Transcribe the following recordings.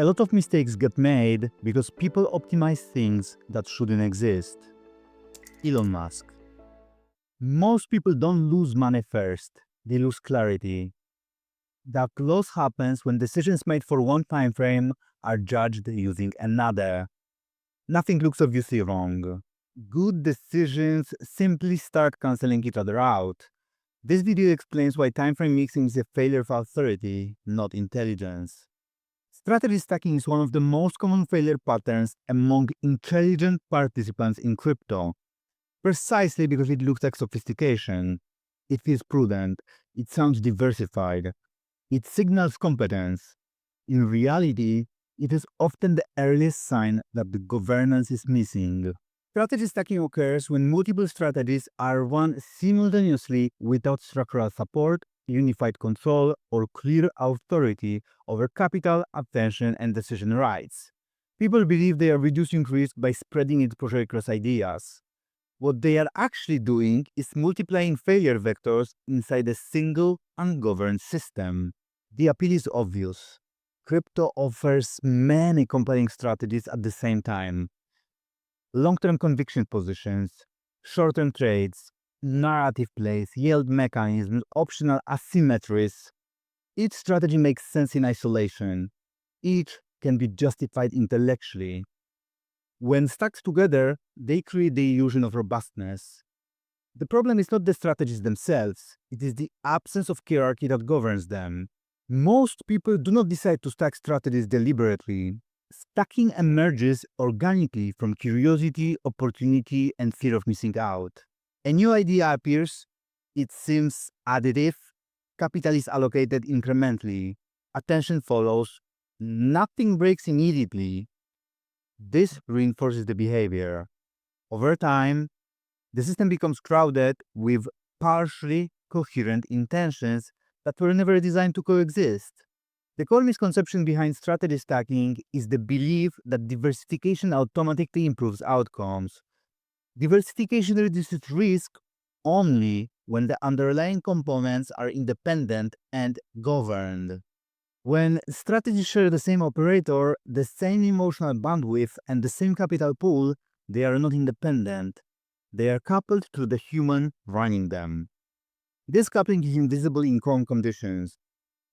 A lot of mistakes get made because people optimize things that shouldn't exist. Elon Musk. Most people don't lose money first, they lose clarity. That loss happens when decisions made for one time frame are judged using another. Nothing looks obviously wrong. Good decisions simply start canceling each other out. This video explains why time frame mixing is a failure of authority, not intelligence. Strategy stacking is one of the most common failure patterns among intelligent participants in crypto, precisely because it looks like sophistication. It feels prudent, it sounds diversified, it signals competence. In reality, it is often the earliest sign that the governance is missing. Strategy stacking occurs when multiple strategies are run simultaneously without structural support, unified control, or clear authority over capital, attention, and decision rights. People believe they are reducing risk by spreading exposure across ideas. What they are actually doing is multiplying failure vectors inside a single, ungoverned system. The appeal is obvious. Crypto offers many compelling strategies at the same time. Long-term conviction positions, short-term trades, narrative plays, yield mechanisms, optional asymmetries. Each strategy makes sense in isolation. Each can be justified intellectually. When stacked together, they create the illusion of robustness. The problem is not the strategies themselves, it is the absence of hierarchy that governs them. Most people do not decide to stack strategies deliberately. Stacking emerges organically from curiosity, opportunity, and fear of missing out. A new idea appears, it seems additive, capital is allocated incrementally, attention follows, nothing breaks immediately. This reinforces the behavior. Over time, the system becomes crowded with partially coherent intentions that were never designed to coexist. The core misconception behind strategy stacking is the belief that diversification automatically improves outcomes. Diversification reduces risk only when the underlying components are independent and governed. When strategies share the same operator, the same emotional bandwidth, and the same capital pool, they are not independent. They are coupled to the human running them. This coupling is invisible in calm conditions.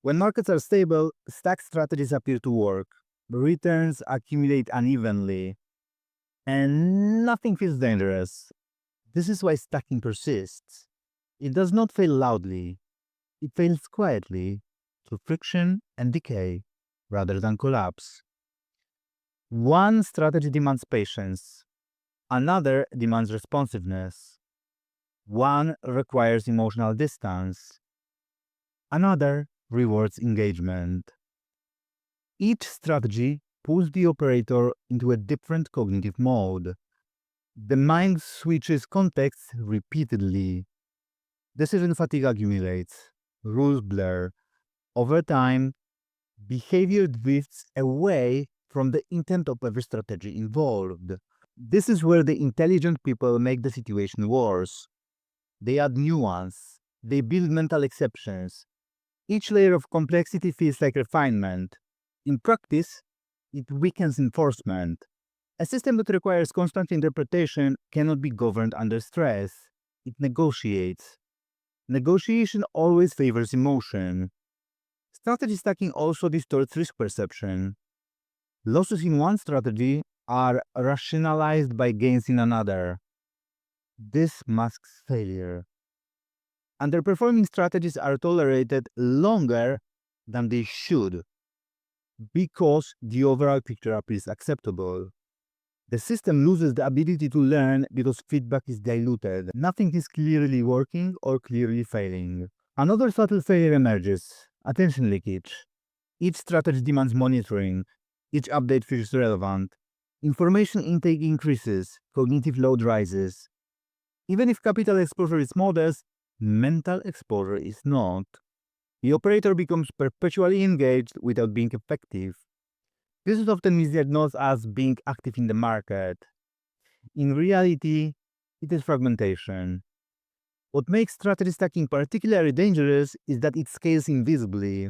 When markets are stable, stacked strategies appear to work. Returns accumulate unevenly, and nothing feels dangerous. This is why stacking persists. It does not fail loudly. It fails quietly, through friction and decay, rather than collapse. One strategy demands patience. Another demands responsiveness. One requires emotional distance. Another rewards engagement. Each strategy pulls the operator into a different cognitive mode. The mind switches contexts repeatedly. Decision fatigue accumulates. Rules blur. Over time, behavior drifts away from the intent of every strategy involved. This is where the intelligent people make the situation worse. They add nuance. They build mental exceptions. Each layer of complexity feels like refinement. In practice, it weakens enforcement. A system that requires constant interpretation cannot be governed under stress. It negotiates. Negotiation always favors emotion. Strategy stacking also distorts risk perception. Losses in one strategy are rationalized by gains in another. This masks failure. Underperforming strategies are tolerated longer than they should because the overall picture appears acceptable. The system loses the ability to learn because feedback is diluted. Nothing is clearly working or clearly failing. Another subtle failure emerges: attention leakage. Each strategy demands monitoring. Each update feels relevant. Information intake increases, cognitive load rises. Even if capital exposure is modest, mental exposure is not. The operator becomes perpetually engaged without being effective. This is often misdiagnosed as being active in the market. In reality, it is fragmentation. What makes strategy stacking particularly dangerous is that it scales invisibly.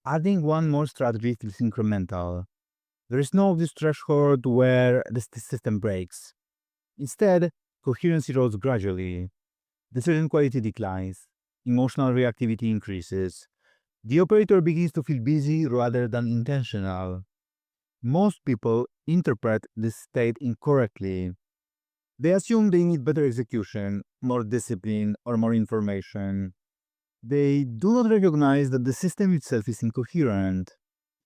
Adding one more strategy feels incremental. There is no obvious threshold where the system breaks. Instead, coherence erodes gradually. Decision quality declines. Emotional reactivity increases. The operator begins to feel busy rather than intentional. Most people interpret this state incorrectly. They assume they need better execution, more discipline, or more information. They do not recognize that the system itself is incoherent.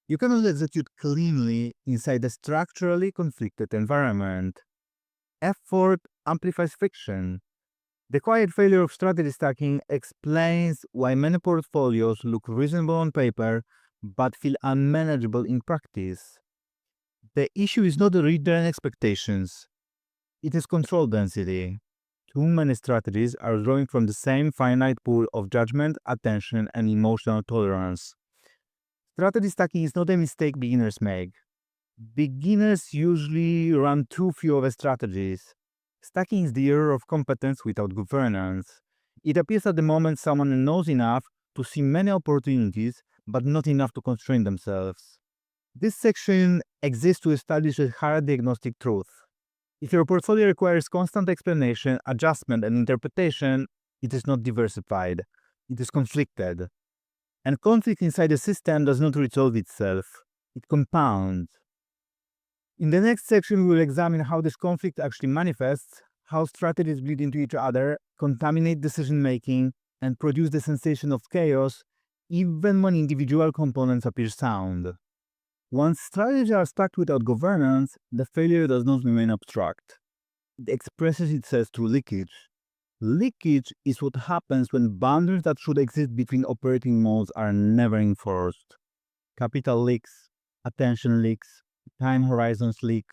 You cannot execute cleanly inside a structurally conflicted environment. Effort amplifies friction. The quiet failure of strategy stacking explains why many portfolios look reasonable on paper but feel unmanageable in practice. The issue is not the return expectations, it is control density. Too many strategies are drawing from the same finite pool of judgment, attention, and emotional tolerance. Strategy stacking is not a mistake beginners make. Beginners usually run too few of the strategies. Stacking is the error of competence without governance. It appears at the moment someone knows enough to see many opportunities, but not enough to constrain themselves. This section exists to establish a hard diagnostic truth. If your portfolio requires constant explanation, adjustment, and interpretation, it is not diversified. It is conflicted. And conflict inside the system does not resolve itself. It compounds. In the next section, we will examine how this conflict actually manifests, how strategies bleed into each other, contaminate decision-making, and produce the sensation of chaos, even when individual components appear sound. Once strategies are stacked without governance, the failure does not remain abstract. It expresses itself through leakage. Leakage is what happens when boundaries that should exist between operating modes are never enforced. Capital leaks, attention leaks, time horizons leak,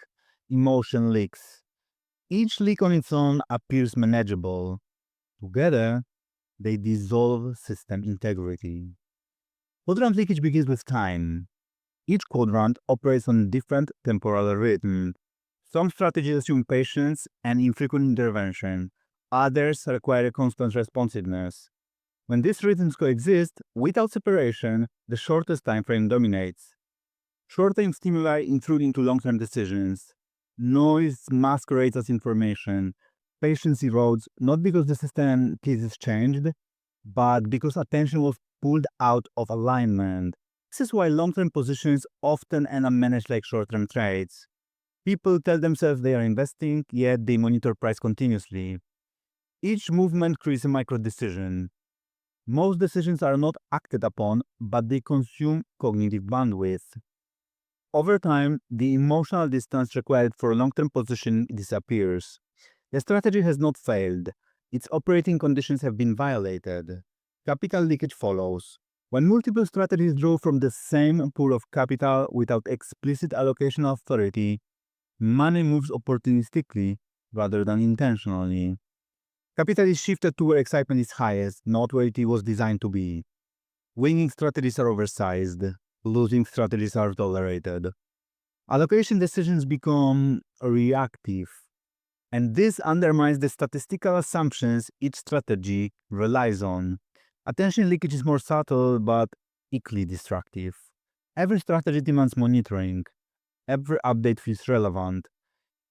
emotion leaks. Each leak on its own appears manageable. Together, they dissolve system integrity. Quadrant leakage begins with time. Each quadrant operates on a different temporal rhythm. Some strategies assume patience and infrequent intervention. Others require constant responsiveness. When these rhythms coexist, without separation, the shortest time frame dominates. Short-term stimuli intrude into long-term decisions. Noise masquerades as information. Patience erodes not because the system thesis changed, but because attention was pulled out of alignment. This is why long-term positions often end up managed like short-term trades. People tell themselves they are investing, yet they monitor price continuously. Each movement creates a micro-decision. Most decisions are not acted upon, but they consume cognitive bandwidth. Over time, the emotional distance required for long-term position disappears. The strategy has not failed. Its operating conditions have been violated. Capital leakage follows. When multiple strategies draw from the same pool of capital without explicit allocation of authority, money moves opportunistically rather than intentionally. Capital is shifted to where excitement is highest, not where it was designed to be. Winning strategies are oversized, losing strategies are tolerated. Allocation decisions become reactive, and this undermines the statistical assumptions each strategy relies on. Attention leakage is more subtle but equally destructive. Every strategy demands monitoring. Every update feels relevant.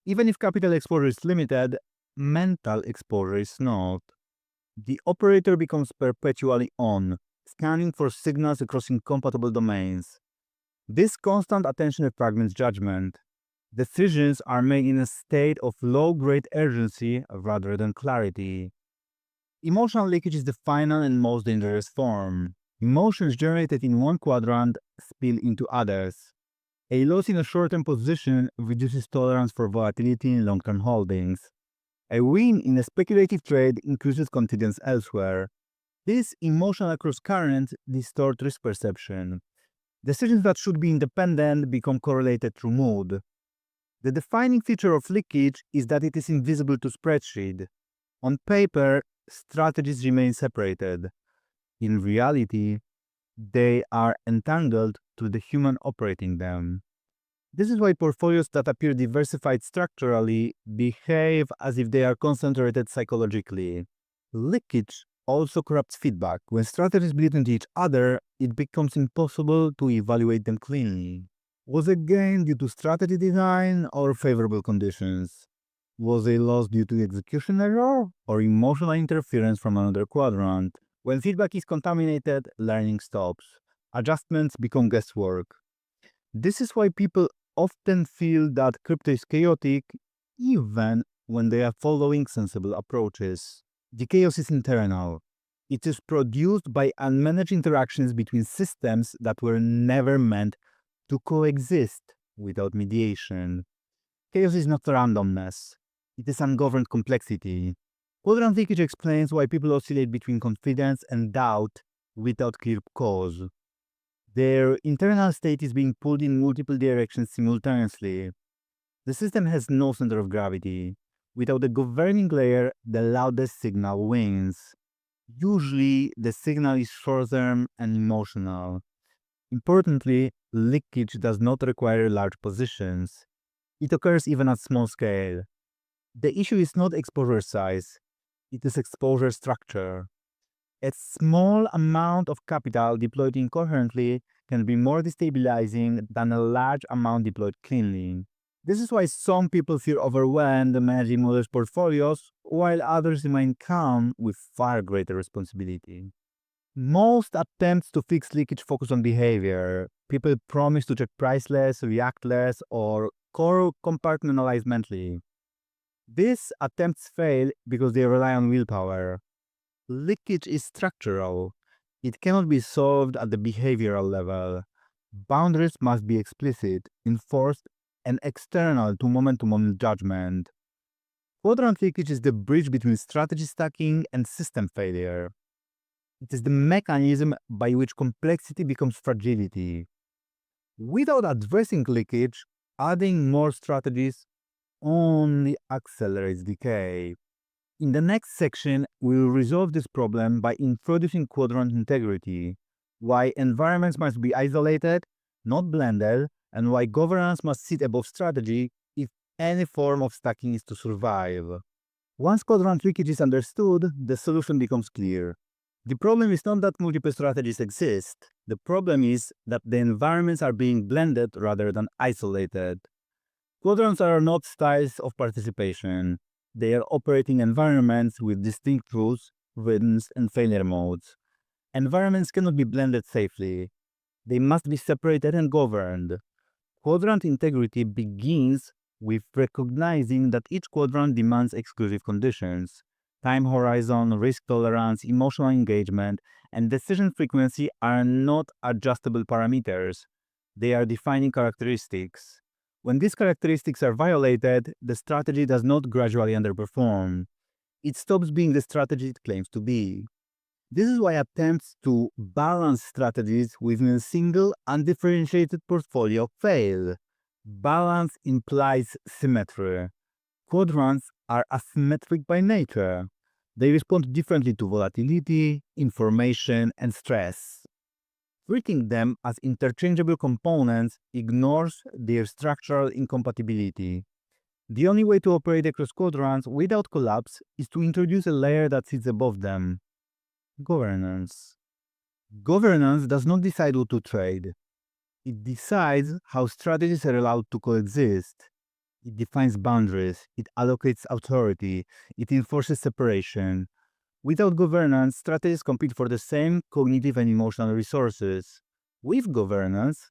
Even if capital exposure is limited, mental exposure is not. The operator becomes perpetually on, scanning for signals across incompatible domains. This constant attention fragments judgment. Decisions are made in a state of low-grade urgency rather than clarity. Emotional leakage is the final and most dangerous form. Emotions generated in one quadrant spill into others. A loss in a short-term position reduces tolerance for volatility in long-term holdings. A win in a speculative trade increases confidence elsewhere. This emotional cross-current distorts risk perception. Decisions that should be independent become correlated through mood. The defining feature of leakage is that it is invisible to spreadsheet. On paper, strategies remain separated. In reality, they are entangled to the human operating them. This is why portfolios that appear diversified structurally behave as if they are concentrated psychologically. Leakage also corrupts feedback. When strategies bleed into each other, it becomes impossible to evaluate them cleanly. Was a gain due to strategy design or favorable conditions? Was a loss due to execution error or emotional interference from another quadrant? When feedback is contaminated, learning stops. Adjustments become guesswork. This is why people often feel that crypto is chaotic even when they are following sensible approaches. The chaos is internal. It is produced by unmanaged interactions between systems that were never meant to coexist without mediation. Chaos is not randomness, it is ungoverned complexity. Quadrant leakage explains why people oscillate between confidence and doubt without clear cause. Their internal state is being pulled in multiple directions simultaneously. The system has no center of gravity. Without a governing layer, the loudest signal wins. Usually, the signal is short-term and emotional. Importantly, leakage does not require large positions. It occurs even at small scale. The issue is not exposure size, it is exposure structure. A small amount of capital deployed incoherently can be more destabilizing than a large amount deployed cleanly. This is why some people feel overwhelmed managing modest portfolios, while others remain calm with far greater responsibility. Most attempts to fix leakage focus on behavior. People promise to check price less, react less, or core compartmentalize mentally. These attempts fail because they rely on willpower. Leakage is structural. It cannot be solved at the behavioral level. Boundaries must be explicit, enforced, and external to moment judgment. Quadrant leakage is the bridge between strategy stacking and system failure. It is the mechanism by which complexity becomes fragility. Without addressing leakage, adding more strategies only accelerates decay. In the next section, we will resolve this problem by introducing quadrant integrity, why environments must be isolated, not blended, and why governance must sit above strategy if any form of stacking is to survive. Once quadrant leakage is understood, the solution becomes clear. The problem is not that multiple strategies exist. The problem is that the environments are being blended rather than isolated. Quadrants are not styles of participation. They are operating environments with distinct rules, rhythms, and failure modes. Environments cannot be blended safely. They must be separated and governed. Quadrant integrity begins with recognizing that each quadrant demands exclusive conditions. Time horizon, risk tolerance, emotional engagement, and decision frequency are not adjustable parameters. They are defining characteristics. When these characteristics are violated, the strategy does not gradually underperform. It stops being the strategy it claims to be. This is why attempts to balance strategies within a single undifferentiated portfolio fail. Balance implies symmetry. Quadrants are asymmetric by nature. They respond differently to volatility, information, and stress. Treating them as interchangeable components ignores their structural incompatibility. The only way to operate across quadrants without collapse is to introduce a layer that sits above them. Governance. Governance does not decide what to trade. It decides how strategies are allowed to coexist. It defines boundaries, it allocates authority, it enforces separation. Without governance, strategies compete for the same cognitive and emotional resources. With governance,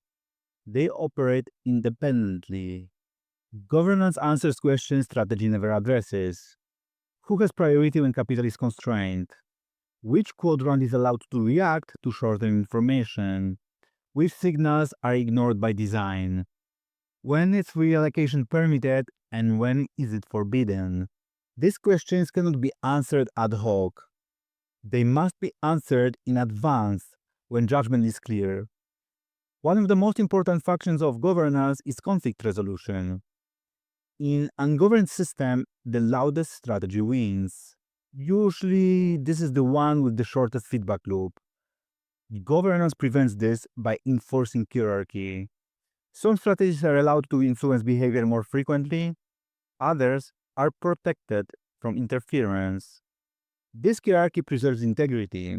they operate independently. Governance answers questions strategy never addresses. Who has priority when capital is constrained? Which quadrant is allowed to react to short-term information? Which signals are ignored by design? When is reallocation permitted and when is it forbidden? These questions cannot be answered ad hoc. They must be answered in advance when judgment is clear. One of the most important functions of governance is conflict resolution. In ungoverned system, the loudest strategy wins. Usually, this is the one with the shortest feedback loop. Governance prevents this by enforcing hierarchy. Some strategies are allowed to influence behavior more frequently, others are protected from interference. This hierarchy preserves integrity.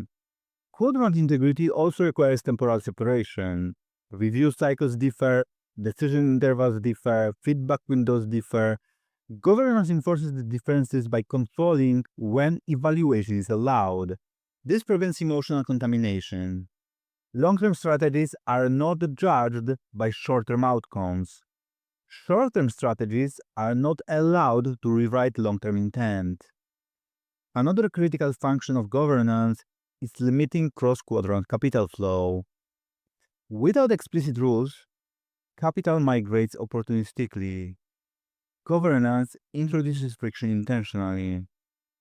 Quadrant integrity also requires temporal separation. Review cycles differ, decision intervals differ, feedback windows differ. Governance enforces the differences by controlling when evaluation is allowed. This prevents emotional contamination. Long-term strategies are not judged by short-term outcomes. Short-term strategies are not allowed to rewrite long-term intent. Another critical function of governance is limiting cross-quadrant capital flow. Without explicit rules, capital migrates opportunistically. Governance introduces friction intentionally.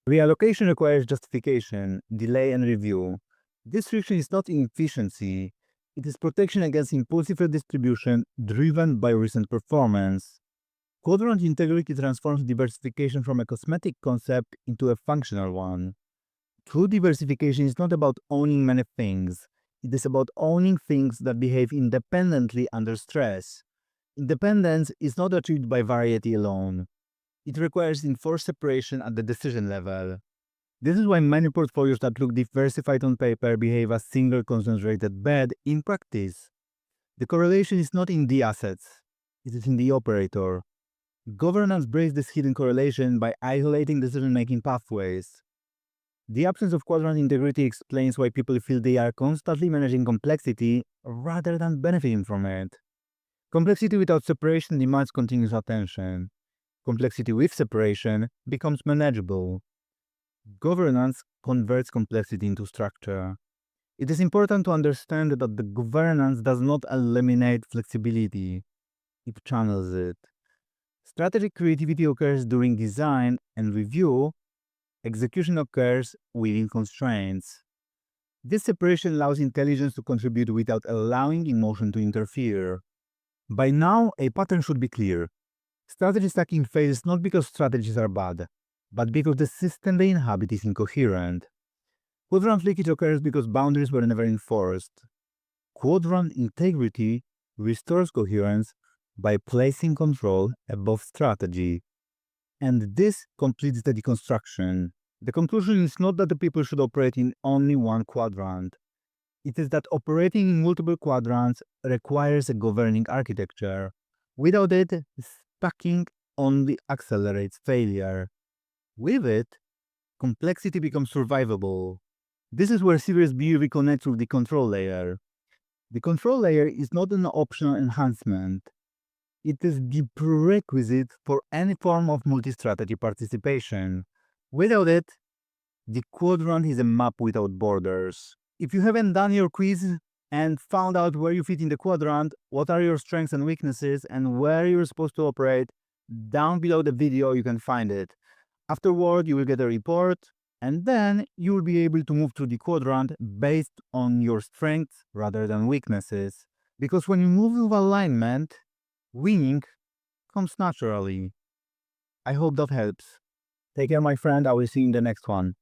Reallocation requires justification, delay, and review. This friction is not inefficiency, it is protection against impulsive redistribution driven by recent performance. Quadrant integrity transforms diversification from a cosmetic concept into a functional one. True diversification is not about owning many things, it is about owning things that behave independently under stress. Independence is not achieved by variety alone. It requires enforced separation at the decision level. This is why many portfolios that look diversified on paper behave as single concentrated bed in practice. The correlation is not in the assets, it is in the operator. Governance breaks this hidden correlation by isolating decision-making pathways. The absence of quadrant integrity explains why people feel they are constantly managing complexity rather than benefiting from it. Complexity without separation demands continuous attention. Complexity with separation becomes manageable. Governance converts complexity into structure. It is important to understand that the governance does not eliminate flexibility, it channels it. Strategic creativity occurs during design and review, execution occurs within constraints. This separation allows intelligence to contribute without allowing emotion to interfere. By now, a pattern should be clear. Strategy stacking fails not because strategies are bad, but because the system they inhabit is incoherent. Quadrant leakage occurs because boundaries were never enforced. Quadrant integrity restores coherence by placing control above strategy. And this completes the deconstruction. The conclusion is not that the people should operate in only one quadrant. It is that operating in multiple quadrants requires a governing architecture. Without it, stacking only accelerates failure. With it, complexity becomes survivable. This is where Series B reconnects with the control layer. The control layer is not an optional enhancement. It is the prerequisite for any form of multi-strategy participation. Without it, the quadrant is a map without borders. If you haven't done your quiz and found out where you fit in the quadrant, what are your strengths and weaknesses, and where you're supposed to operate, down below the video you can find it. Afterward, you will get a report, and then you will be able to move through the quadrant based on your strengths rather than weaknesses. Because when you move with alignment, winning comes naturally. I hope that helps. Take care, my friend. I will see you in the next one.